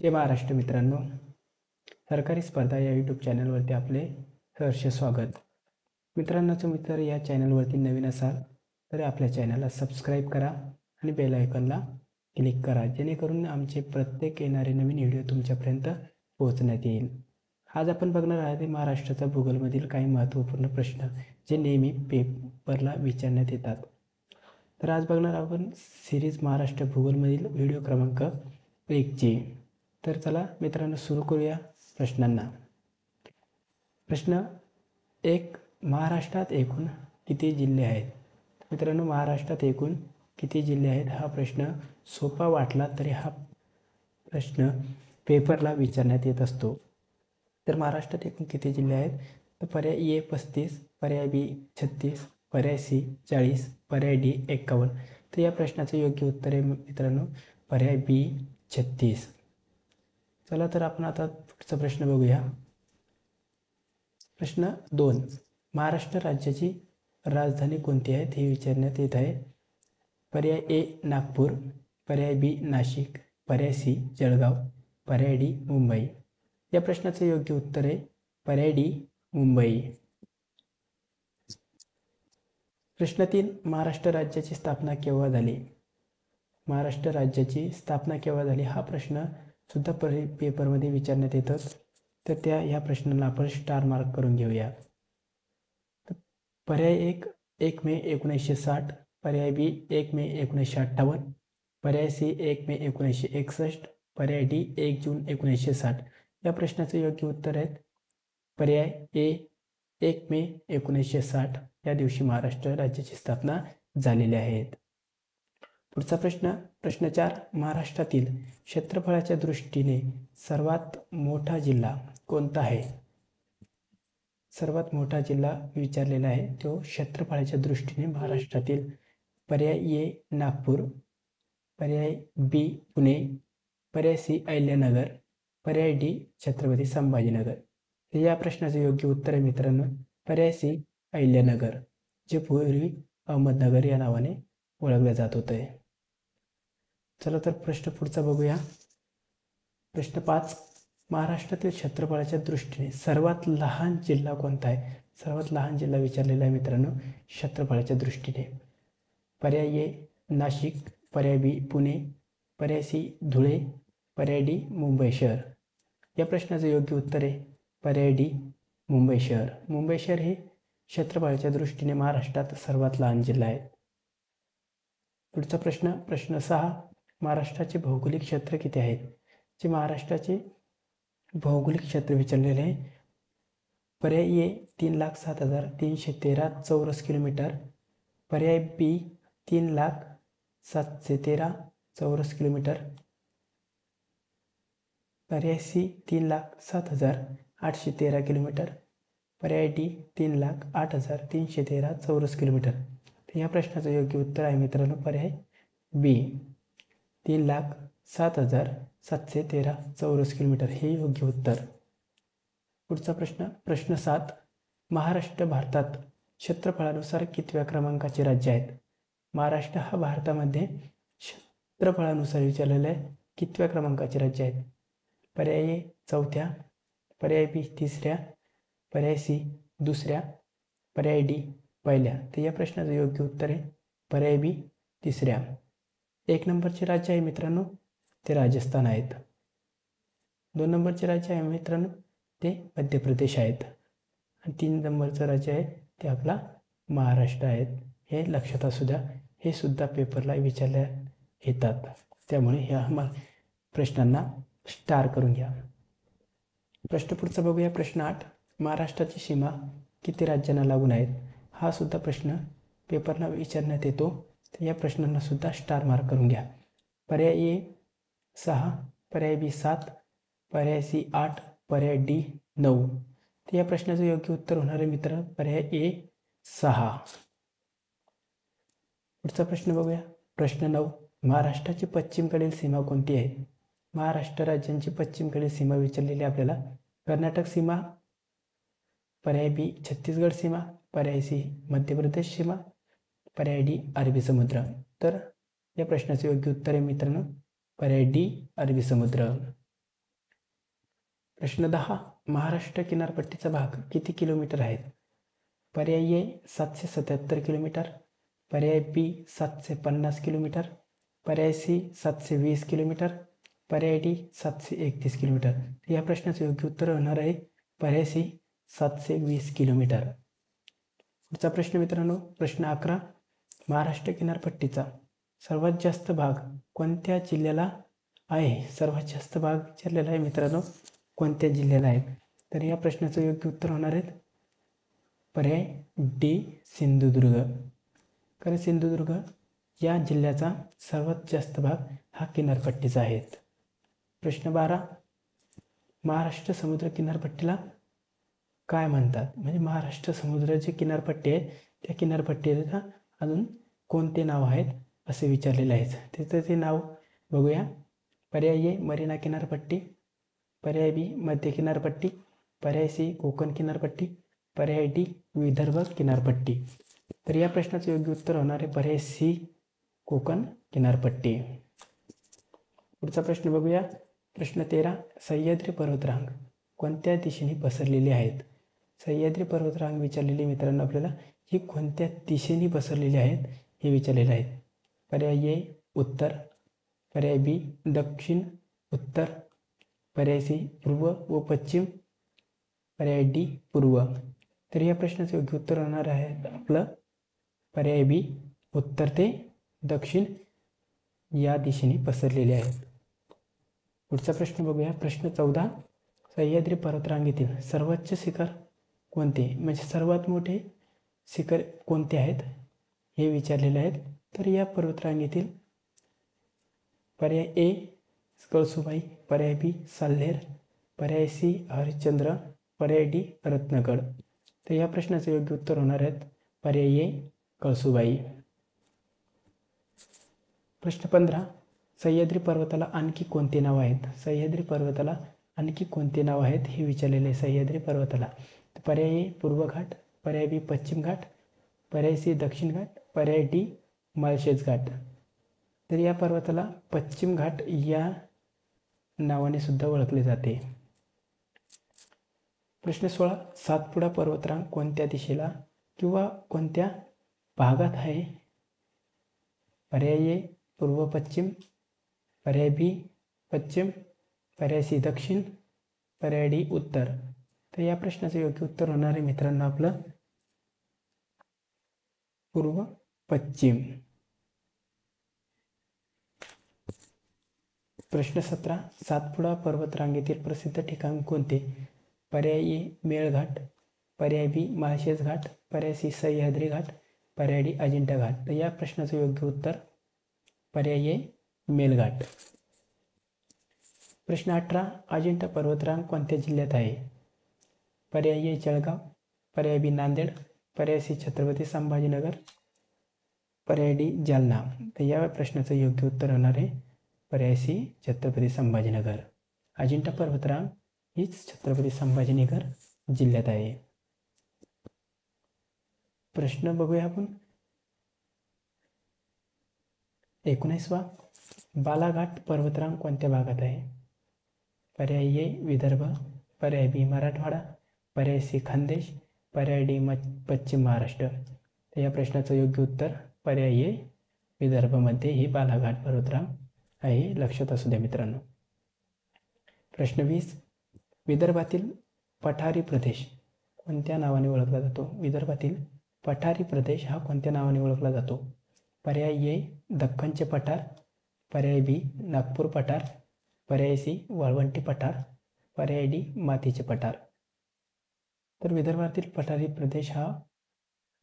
जय महाराष्ट्र मित्रांनो, सरकारी स्पर्धा या यूट्यूब चॅनलवरती आपले सहर्ष स्वागत. मित्रांनो, तुम्ही जर या चॅनलवरती नवीन असाल तर आपल्या चॅनलला सबस्क्राईब करा आणि बेल आयकॉनला क्लिक करा, जेणेकरून आमचे प्रत्येक येणारे नवीन व्हिडिओ तुमच्यापर्यंत पोहोचण्यात येईल. आज आपण बघणार आहोत महाराष्ट्राचा भूगोलमधील काही महत्त्वपूर्ण प्रश्न जे नेहमी पेपरला विचारण्यात येतात. तर आज बघणार आपण सिरीज महाराष्ट्र भूगोलमधील व्हिडिओ क्रमांक 1ची. तर चला मित्रांनो, सुरू करूया प्रश्नांना. प्रश्न 1, महाराष्ट्रात एकूण किती जिल्हे आहेत? मित्रांनो, महाराष्ट्रात एकूण किती जिल्हे आहेत हा प्रश्न सोपा वाटला तरी हा प्रश्न पेपरला विचारण्यात येत असतो. तर महाराष्ट्रात एकूण किती जिल्हे आहेत? तर पर्याय ए 35, पर्याय बी 36, पर्याय सी 40, पर्याय डी 51. तर या प्रश्नाचं योग्य उत्तर आहे मित्रांनो पर्याय बी 36. चला तर आपण आता पुढचा प्रश्न बघूया. प्रश्न 2, महाराष्ट्र राज्याची राजधानी कोणती आहे हे विचारण्यात येत आहे. पर्याय ए नागपूर, पर्याय बी नाशिक, पर्याय सी जळगाव, पर्याय डी मुंबई. या प्रश्नाचं योग्य उत्तर आहे पर्याय डी मुंबई. प्रश्न 3, महाराष्ट्र राज्याची स्थापना केव्हा झाली? महाराष्ट्र राज्याची स्थापना केव्हा झाली हा प्रश्न सुद्धा पेपरमध्ये विचारण्यात येतात. तर ह्या प्रश्नाला आपण स्टार मार्क करून घेऊया. पर्याय 1 मे 1960, पर्याय बी 1 मे 1958, पर्याय सी 1 मे 1961, पर्याय डी 1 जून 1960. या प्रश्नाचं योग्य उत्तर आहेत पर्याय ए 1 मे 1960. या दिवशी महाराष्ट्र राज्याची स्थापना झालेली आहे. पुढचा प्रश्न 4, महाराष्ट्रातील क्षेत्रफळाच्या दृष्टीने सर्वात मोठा जिल्हा कोणता आहे? सर्वात मोठा जिल्हा विचारलेला आहे तो क्षेत्रफळाच्या दृष्टीने महाराष्ट्रातील. पर्याय ए नागपूर, पर्याय बी पुणे, पर्याय सी अहिल्यानगर, पर्याय डी छत्रपती संभाजीनगर. या प्रश्नाचं योग्य उत्तर आहे मित्रांनो पर्याय सी अहिल्यानगर, जे पूर्वी अहमदनगर या नावाने ओळखलं जात होतं. चला तर प्रश्न पुढचा बघूया. प्रश्न 5, महाराष्ट्रातील क्षेत्रफळाच्या दृष्टीने सर्वात लहान जिल्हा कोणता आहे? सर्वात लहान जिल्हा विचारलेला आहे मित्रांनो क्षेत्रफळाच्या दृष्टीने. पर्याय ए नाशिक, पर्याय बी पुणे, पर्याय सी धुळे, पर्याय डी मुंबई शहर. या प्रश्नाचं योग्य उत्तर आहे पर्याय डी मुंबई शहर. मुंबई शहर हे क्षेत्रफळाच्या दृष्टीने महाराष्ट्रात सर्वात लहान जिल्हा आहे. पुढचा प्रश्न 6, महाराष्ट्राचे भौगोलिक क्षेत्र किती आहेत? जे महाराष्ट्राचे भौगोलिक क्षेत्र विचारलेले आहे. पर्याय ए 3,07,313 चौरस किलोमीटर, पर्याय बी 3,07,13 चौरस किलोमीटर, पर्याय सी 3,07,813 किलोमीटर, पर्याय डी 3,08,313 चौरस किलोमीटर. तर या प्रश्नाचं योग्य उत्तर आहे मित्रांनो पर्याय बी 3,07,713 चौरस किलोमीटर हे योग्य उत्तर. पुढचा प्रश्न 7, महाराष्ट्र भारतात क्षेत्रफळानुसार कितव्या क्रमांकाचे राज्य आहेत? महाराष्ट्र हा भारतामध्ये क्षेत्रफळानुसार विचारलेलं आहे कितव्या क्रमांकाचे राज्य आहेत? पर्याय ए 4थ्या, पर्याय बी 3ऱ्या, पर्याय सी 2ऱ्या, पर्याय डी 1ल्या. तर या प्रश्नाचं योग्य उत्तर आहे पर्याय बी 3ऱ्या. 1 नंबरचे राज्य आहे मित्रांनो ते राजस्थान आहेत. 2 नंबरचे राज्य आहे मित्रांनो ते मध्य प्रदेश आहेत. आणि 3 नंबरचं राज्य आहे ते आपला महाराष्ट्र आहेत. हे लक्षात असू द्या, हे सुद्धा पेपरला विचारल्या येतात, त्यामुळे ह्या प्रश्नांना स्टार करून घ्या. प्रश्न पुढचा बघूया. प्रश्न 8, महाराष्ट्राची सीमा किती राज्यांना लागून आहेत? हा सुद्धा प्रश्न पेपरला विचारण्यात येतो. तर या प्रश्नांना सुद्धा स्टार मार्क करून घ्या. पर्याय ए 6, पर्याय बी 7, पर्याय सी 8, पर्याय डी 9. तर या प्रश्नाचं योग्य उत्तर होणार आहे मित्र पर्याय ए 6. पुढचा प्रश्न बघूया. प्रश्न 9, महाराष्ट्राची पश्चिमेकडील सीमा कोणती आहे? महाराष्ट्र राज्यांची पश्चिमेकडील सीमा विचारलेली आपल्याला. कर्नाटक सीमा, पर्याय बी छत्तीसगड सीमा, पर्याय सी मध्य प्रदेश सीमा, पर्याय डी अरबी समुद्र. तर या प्रश्नाचे योग्य उत्तर आहे मित्रांनो पर्याय डी अरबी समुद्र. प्रश्न 10. महाराष्ट्र किनारपट्टीचा भाग किती किलोमीटर आहे? पर्याय ए 777 किलोमीटर, पर्याय बी 750 किलोमीटर, पर्याय सी 720 किलोमीटर, पर्याय डी 731 किलोमीटर. या प्रश्नाचं योग्य उत्तर होणार आहे पर्याय सी 720 किलोमीटर. पुढचा प्रश्न मित्रांनो, प्रश्न 11. महाराष्ट्र किनारपट्टीचा सर्वात जास्त भाग कोणत्या जिल्ह्याला आहे? सर्वात जास्त भाग विचारलेला आहे मित्रांनो, कोणत्या जिल्ह्याला आहे? तर या प्रश्नाचं योग्य उत्तर होणार आहे पर्याय डी सिंधुदुर्ग. कारण सिंधुदुर्ग या जिल्ह्याचा सर्वात जास्त भाग हा किनारपट्टीचा आहे. प्रश्न 12. महाराष्ट्र समुद्र किनारपट्टीला काय म्हणतात? म्हणजे महाराष्ट्र समुद्राची किनारपट्टी आहे, त्या किनारपट्टीला अजून कोणते नाव आहेत असे विचारलेले आहेत. त्याचं ते नाव बघूया. पर्याय ए मरीना किनारपट्टी, पर्याय बी मध्य किनारपट्टी, पर्याय सी कोकण किनारपट्टी, पर्याय डी विदर्भ किनारपट्टी. तर या प्रश्नाचं योग्य उत्तर होणार आहे पर्याय सी कोकण किनारपट्टी. पुढचा प्रश्न बघूया. प्रश्न 13. सह्याद्री पर्वतरांग कोणत्या दिशेने पसरलेली आहेत? सह्याद्री पर्वतरांग विचारलेली मित्रांनो आपल्याला, ही कोणत्या दिशेने पसरलेली आहेत हे विचारलेले आहेत. पर्याय ए उत्तर, पर्याय बी दक्षिण उत्तर, पर्याय सी पूर्व व पश्चिम, पर्याय डी पूर्व. तर या प्रश्नाचं योग्य उत्तर होणार आहे आपलं पर्याय बी उत्तर ते दक्षिण या दिशेने पसरलेले आहेत. पुढचा प्रश्न बघूया. प्रश्न 14. सह्याद्री पर्वतरांगेतील सर्वोच्च शिखर कोणते? म्हणजे सर्वात मोठे शिखर कोणते आहेत हे विचारलेले आहेत. तर या पर्वतरांगेतील पर्याय ए कळसुबाई, पर्याय बी साल्हेर, पर्याय सी हरिश्चंद्र, पर्याय डी रत्नगड. तर या प्रश्नाचे योग्य उत्तर होणार आहेत पर्याय ए कळसुबाई. प्रश्न 15. सह्याद्री पर्वताला आणखी कोणते नाव आहेत? सह्याद्री पर्वताला आणखी कोणते नाव आहेत हे विचारलेले आहे सह्याद्री पर्वताला. पर्याय ए पूर्व घाट, पर्याय बी पश्चिम घाट, पर्याय सी दक्षिण घाट, पर्याय डी माळशेज घाट. तर या पर्वताला पश्चिम घाट या नावाने सुद्धा ओळखले जाते. प्रश्न 16. सातपुडा पर्वतरांग कोणत्या दिशेला किंवा कोणत्या भागात आहे? पर्याय ए पूर्व पश्चिम, पर्याय बी पश्चिम, पर्याय सी दक्षिण, पर्याय डी उत्तर. तर या प्रश्नाचं योग्य उत्तर होणार आहे मित्रांनो आपलं पूर्व पश्चिम. प्रश्न 17. सातपुडा पर्वतरांगेतील प्रसिद्ध ठिकाण कोणते? पर्याय ए मेळघाट, पर्याय बी माळशेज घाट, पर्याय सी सह्याद्री घाट, पर्याय डी अजिंठा घाट. तर या प्रश्नाचं योग्य उत्तर पर्याय ए मेळघाट. प्रश्न 18. अजिंठा पर्वतरांग कोणत्या जिल्ह्यात आहे? पर्याय ए जळगाव, पर्याय बी नांदेड, पर्याय सी छत्रपती संभाजीनगर, पर्याय डी जालना. तर या प्रश्नाचं योग्य उत्तर होणार आहे पर्याय सी छत्रपती संभाजीनगर. अजिंठा पर्वतरांग हीच छत्रपती संभाजीनगर जिल्ह्यात आहे. प्रश्न बघूया आपण 19. बालाघाट पर्वतरांग कोणत्या भागात आहे? पर्याय ए विदर्भ, पर्याय बी मराठवाडा, पर्याय सी खानदेश, पर्याय डी पश्चिम महाराष्ट्र. तर या प्रश्नाचं योग्य उत्तर पर्याय ए विदर्भमध्ये ही बालाघाट पर्वतरांग आहे, लक्षात असू द्या मित्रांनो. प्रश्न 20. विदर्भातील पठारी प्रदेश कोणत्या नावाने ओळखला जातो? विदर्भातील पठारी प्रदेश हा कोणत्या नावाने ओळखला जातो? पर्याय ए दख्खनचे पठार, पर्याय बी नागपूर पठार, पर्याय सी वाळवंटी पठार, पर्याय डी मातीचे पठार. तर विदर्भातील पठारी प्रदेश हा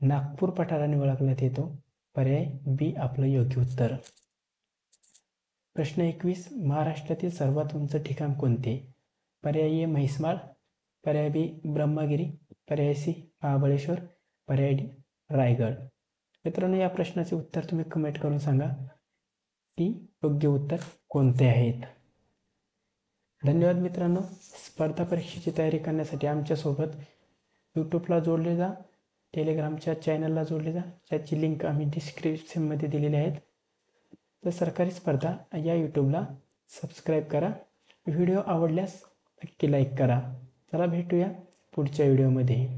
नागपूर पठाराने ओळखण्यात येतो. पर्याय बी आपलं योग्य उत्तर. प्रश्न 21. महाराष्ट्रातील सर्वात उंच ठिकाण कोणते? पर्याय ए म्हैसमाळ, पर्याय बी ब्रह्मगिरी, पर्याय सी महाबळेश्वर, पर्याय डी रायगड. मित्रांनो या प्रश्नाचे उत्तर तुम्ही कमेंट करून सांगा की योग्य उत्तर कोणते आहेत. धन्यवाद मित्रांनो. स्पर्धा परीक्षेची तयारी करण्यासाठी आमच्यासोबत यूट्यूबला जोडले जा, टेलिग्रामच्या चॅनलला जोडले जा, ज्याची लिंक आम्ही डिस्क्रिप्शनमध्ये दिलेली आहेत. तर सरकारी स्पर्धा या यूट्यूबला सबस्क्राईब करा. व्हिडिओ आवडल्यास नक्की लाईक करा. चला भेटूया पुढच्या व्हिडिओमध्ये.